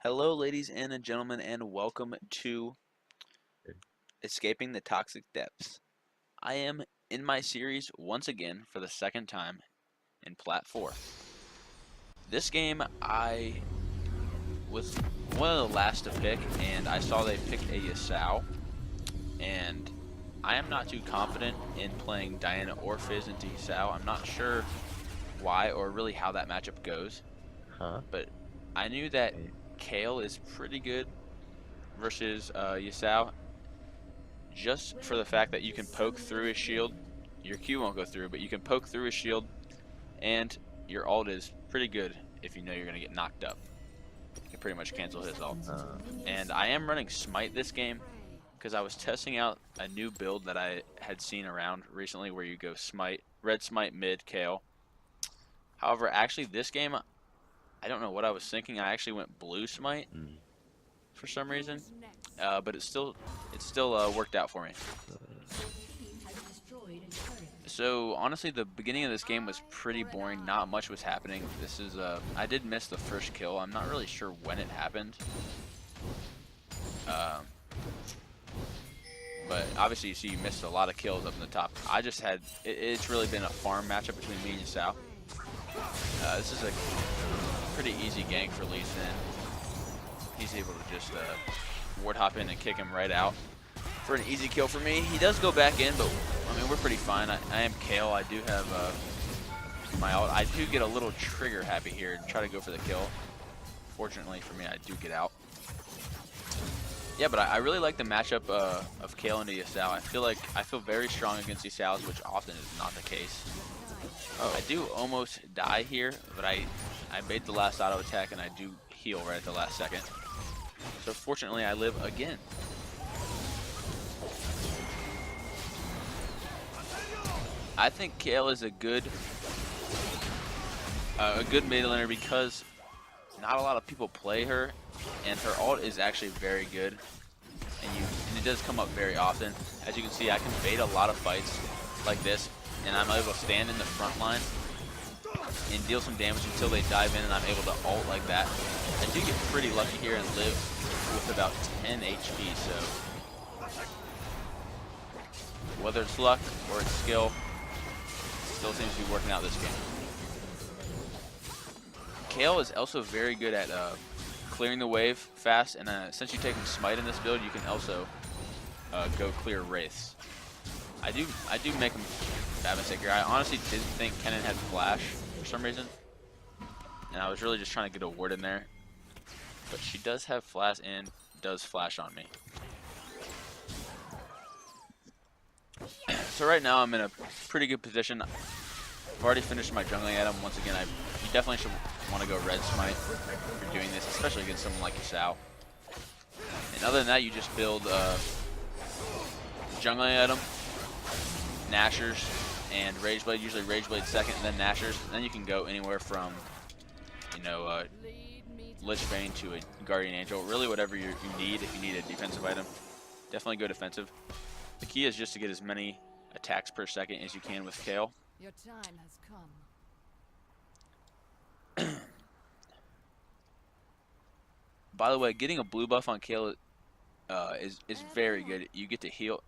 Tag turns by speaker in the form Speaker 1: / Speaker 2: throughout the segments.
Speaker 1: Hello, ladies and gentlemen, and welcome to Escaping the Toxic Depths. I am in my series once again for the second time in Plat 4. This game, I was one of the last to pick, and I saw they picked a Yasao, and I am not too confident in playing Diana or Fizz into Yasao. I'm not sure why or really how that matchup goes,
Speaker 2: Huh?
Speaker 1: but I knew that
Speaker 2: Okay.
Speaker 1: Kale is pretty good versus Yasao, just for the fact that you can poke through his shield. Your Q won't go through, but you can poke through his shield, and your ult is pretty good if you know you're going to get knocked up. You can pretty much cancel his ult. And I am running Smite this game because I was testing out a new build that I had seen around recently where you go Smite, Red Smite, mid, Kale. However, actually this game, I don't know what I was thinking. I actually went Blue Smite for some reason, but it still worked out for me. So honestly, the beginning of this game was pretty boring. Not much was happening. This is I did miss the first kill. I'm not really sure when it happened. But obviously you see you missed a lot of kills up in the top. I just had it's really been a farm matchup between me and Yasao. This is a pretty easy gank for Lee Sin. He's able to just ward hop in and kick him right out for an easy kill for me. He does go back in, but I mean, we're pretty fine. I am Kale. I do have my ult. I do get a little trigger happy here and try to go for the kill. Fortunately for me, I do get out. Yeah, but I really like the matchup of Kale into Yasao. I feel very strong against Yasao's, which often is not the case. Oh. I do almost die here, but I made the last auto attack and I do heal right at the last second. So fortunately, I live again. I think Kale is a good mid laner because not a lot of people play her, and her ult is actually very good, and it does come up very often. As you can see, I can bait a lot of fights like this, and I'm able to stand in the front line and deal some damage until they dive in, and I'm able to ult like that. I do get pretty lucky here and live with about 10 HP, so whether it's luck or it's skill, still seems to be working out this game. Kale is also very good at clearing the wave fast, and since you take Smite in this build, you can also go clear Wraiths. I do make him bad mistake here. I honestly didn't think Kennen had Flash for some reason, and I was really just trying to get a ward in there. But she does have Flash and does Flash on me. So right now I'm in a pretty good position. I've already finished my jungling item. Once again, you definitely should want to go Red Smite if you're doing this, especially against someone like Yasao. And other than that, you just build jungling item, Nashers, and Rageblade. Usually Rageblade second, and then Nashers. And then you can go anywhere from, you know, Lichbane to a Guardian Angel. Really, whatever you need. If you need a defensive item, definitely go defensive. The key is just to get as many attacks per second as you can with Kale.
Speaker 3: Your time has come.
Speaker 1: By the way, getting a blue buff on Kale is very good. You get to heal.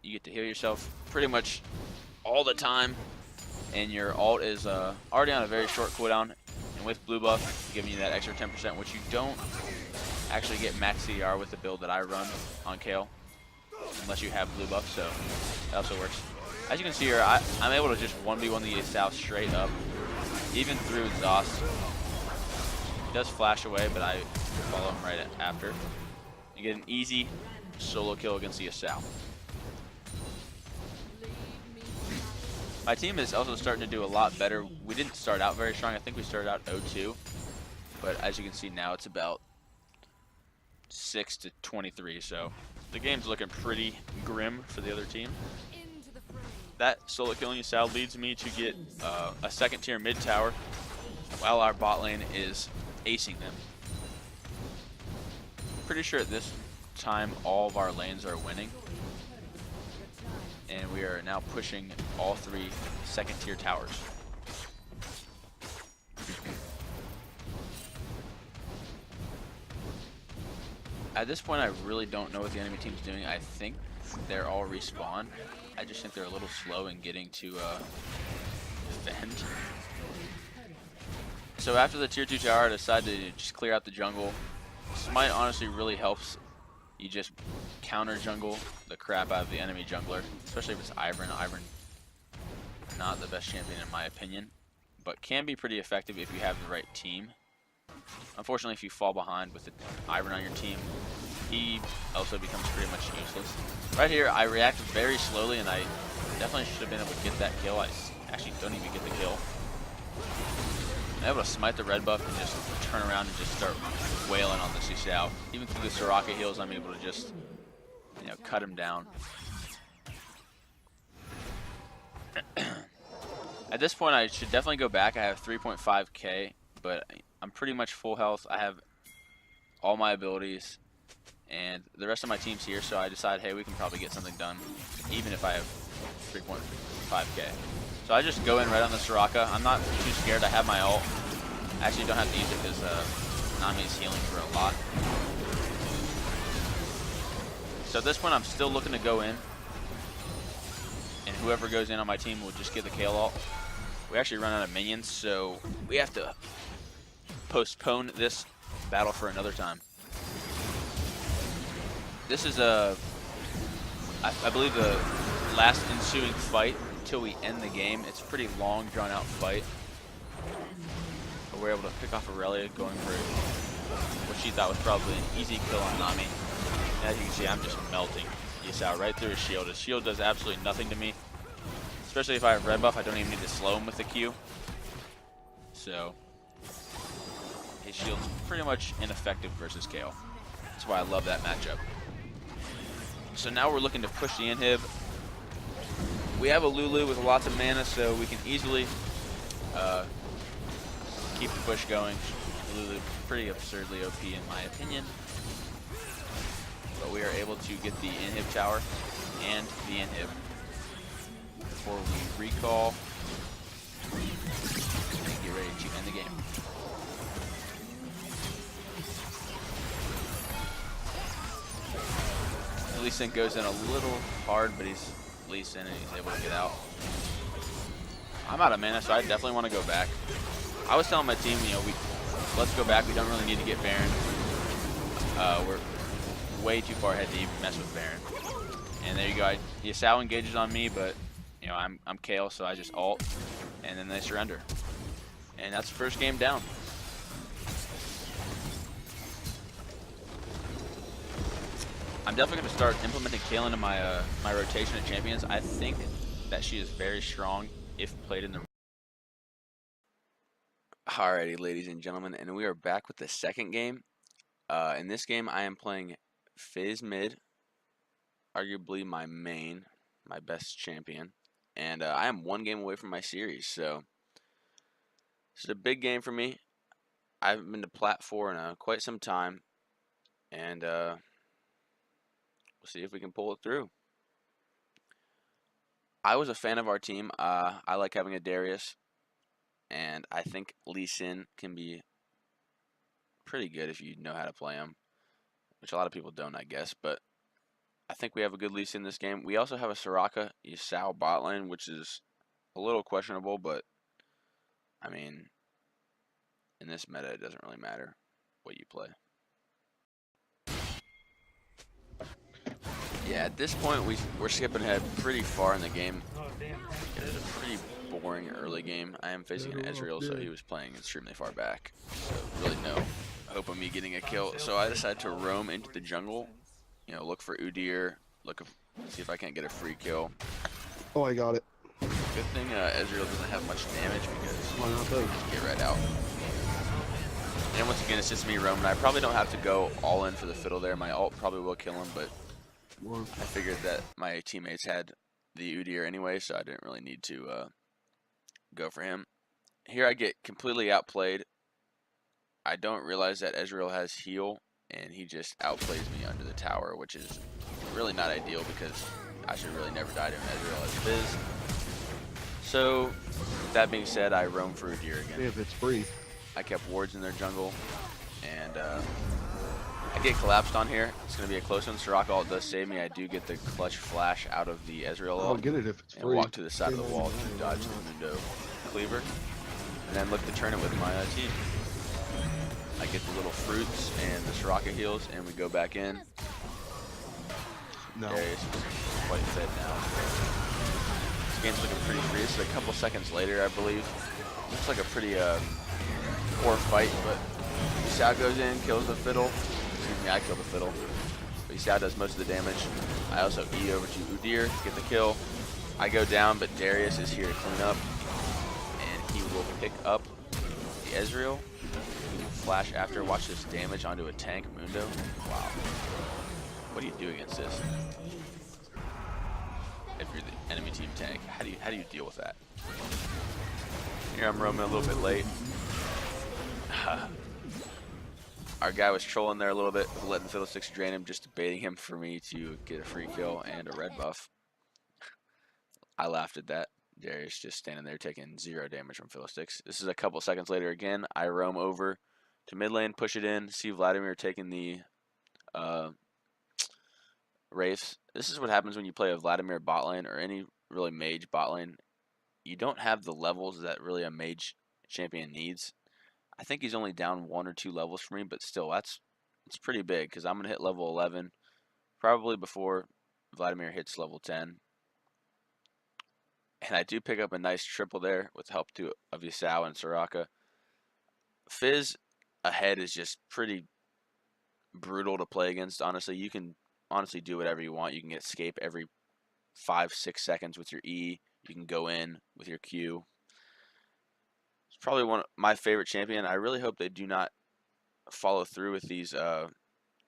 Speaker 1: You get to heal yourself pretty much all the time, and your ult is already on a very short cooldown. And with blue buff, giving you that extra 10%, which you don't actually get max CR with the build that I run on Kale, unless you have blue buff. So that also works. As you can see here, I'm able to just 1v1 the Yasao straight up, even through exhaust. He does flash away, but I follow him right after. You get an easy solo kill against the Yasao. My team is also starting to do a lot better. We didn't start out very strong. I think we started out 0-2, but as you can see now, it's about 6-23. So the game's looking pretty grim for the other team. That solo killing Yasao leads me to get a second tier mid tower while our bot lane is acing them. Pretty sure at this time all of our lanes are winning, and we are now pushing all 3 second tier towers. At this point, I really don't know what the enemy team's doing. I think they're all respawn. I just think they're a little slow in getting to defend. So after the tier 2 tower, I decided to just clear out the jungle. Smite honestly really helps you just counter jungle the crap out of the enemy jungler, especially if it's Ivern. Ivern, not the best champion in my opinion, but can be pretty effective if you have the right team. Unfortunately, if you fall behind with the Ivern on your team, he also becomes pretty much useless. Right here, I reacted very slowly, and I definitely should have been able to get that kill. I actually don't even get the kill. I'm able to smite the red buff and just turn around and just start wailing on the Xiao. Even through the Soraka heals, I'm able to just, you know, cut him down. At this point, I should definitely go back. I have 3.5k, but I'm pretty much full health. I have all my abilities, and the rest of my team's here, so I decide, hey, we can probably get something done, even if I have 3.5k. So I just go in right on the Soraka. I'm not too scared. I have my ult. I actually don't have to use it because Nami is healing for a lot. So at this point, I'm still looking to go in, and whoever goes in on my team will just get the Kale ult. We actually run out of minions, so we have to postpone this battle for another time. This is I believe the last ensuing fight until we end the game. It's a pretty long, drawn-out fight. But we're able to pick off Aurelia, going for what she thought was probably an easy kill on Nami. And as you can see, I'm just melting Yasuo right through his shield. His shield does absolutely nothing to me. Especially if I have red buff, I don't even need to slow him with the Q. So his shield's pretty much ineffective versus Kayle. That's why I love that matchup. So now we're looking to push the inhib. We have a Lulu with lots of mana, so we can easily keep the push going. Lulu pretty absurdly OP in my opinion. But we are able to get the inhib tower and the inhib before we recall and get ready to end the game. Lee Sin goes in a little hard, but he's Lee Sin and he's able to get out. I'm out of mana, so I definitely want to go back. I was telling my team, you know, let's go back. We don't really need to get Baron. We're way too far ahead to even mess with Baron. And there you go. Yasuo engages on me, but you know I'm Kayle, so I just ult, and then they surrender. And that's the first game down. I'm definitely going to start implementing Kayle into my my rotation of champions. I think that she is very strong if played in the... Alrighty, ladies and gentlemen, and we are back with the second game. In this game, I am playing Fizz mid, arguably my main, my best champion, and I am one game away from my series, so this is a big game for me. I haven't been to Plat 4 in quite some time, and we'll see if we can pull it through. I was a fan of our team. I like having a Darius, and I think Lee Sin can be pretty good if you know how to play him, which a lot of people don't, I guess, but I think we have a good Lee Sin in this game. We also have a Soraka Yasuo bot lane, which is a little questionable, but I mean, in this meta, it doesn't really matter what you play. Yeah, at this point, we're skipping ahead pretty far in the game. It is a pretty boring early game. I am facing an Ezreal, so he was playing extremely far back. So really no hope of me getting a kill. So I decided to roam into the jungle, you know, look for Udyr, see if I can't get a free kill.
Speaker 2: Oh, I got it.
Speaker 1: Good thing Ezreal doesn't have much damage because he just get right out. And once again, it's just me roaming. I probably don't have to go all in for the fiddle there. My ult probably will kill him, but I figured that my teammates had the Udyr anyway, so I didn't really need to go for him. Here I get completely outplayed. I don't realize that Ezreal has heal, and he just outplays me under the tower, which is really not ideal because I should really never die to an Ezreal as it is. So, with that being said, I roam for Udyr again.
Speaker 2: If it's free.
Speaker 1: I kept wards in their jungle, and I get collapsed on here. It's going to be a close one. Soraka ult does save me. I do get the clutch flash out of the Ezreal
Speaker 2: I'll
Speaker 1: ult.
Speaker 2: get it if it's
Speaker 1: And
Speaker 2: free.
Speaker 1: walk to the side of the wall to dodge the Mundo cleaver. And then look to turn it with my team. I get the little fruits and the Soraka heals, and we go back in.
Speaker 2: No.
Speaker 1: Darius is quite fed now. This game's looking pretty free. This is a couple seconds later, I believe. Looks like a pretty poor fight, but Xiao goes in, kills the fiddle. Excuse me, I kill the fiddle. But Xiao does most of the damage. I also E over to Udyr, get the kill. I go down, but Darius is here to clean up. And he will pick up the Ezreal. He will flash after. Watch this damage onto a tank, Mundo. Wow. What do you do against this? If you're the enemy team tank, how do you deal with that? Here I'm roaming a little bit late. Our guy was trolling there a little bit, letting Fiddlesticks drain him, just baiting him for me to get a free kill and a red buff. I laughed at that. Darius just standing there taking 0 damage from Fiddlesticks. This is a couple seconds later again. I roam over to mid lane, push it in, see Vladimir taking the Wraiths. This is what happens when you play a Vladimir bot lane or any really mage bot lane. You don't have the levels that really a mage champion needs. I think he's only down 1 or 2 levels for me, but still, it's pretty big because I'm going to hit level 11 probably before Vladimir hits level 10. And I do pick up a nice triple there with the help of Yasuo and Soraka. Fizz ahead is just pretty brutal to play against, honestly. You can honestly do whatever you want. You can get escape every 5-6 seconds with your E. You can go in with your Q. It's probably one of my favorite champion. I really hope they do not follow through with these.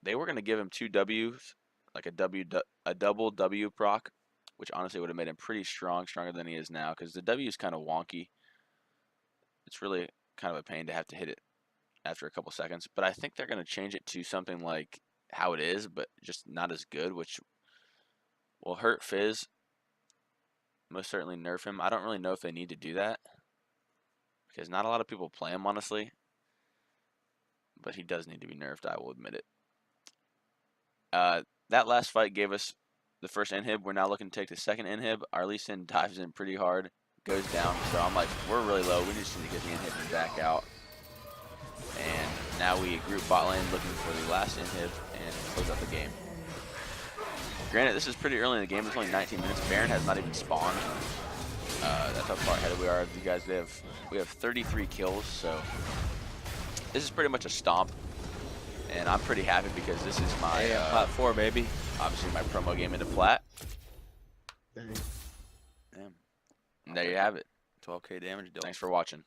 Speaker 1: They were going to give him 2 Ws, like a double W proc, which honestly would have made him pretty strong, stronger than he is now, because the W is kind of wonky. It's really kind of a pain to have to hit it after a couple seconds. But I think they're going to change it to something like how it is, but just not as good, which will hurt Fizz. Most certainly nerf him. I don't really know if they need to do that, because not a lot of people play him, honestly. But he does need to be nerfed, I will admit it. That last fight gave us the first inhib. We're now looking to take the second inhib. Our Lee Sin dives in pretty hard, goes down. So I'm like, we're really low. We just need to get the inhib back out. And now we group bot lane looking for the last inhib and close out the game. Granted, this is pretty early in the game. It's only 19 minutes. Baron has not even spawned. That's how far ahead we are of you guys. We have 33 kills, so this is pretty much a stomp. And I'm pretty happy because this is my
Speaker 3: PLAT 4, baby.
Speaker 1: Obviously my promo game into PLAT.
Speaker 2: Dang.
Speaker 1: Damn. And there you have it. 12k damage. Thanks for watching.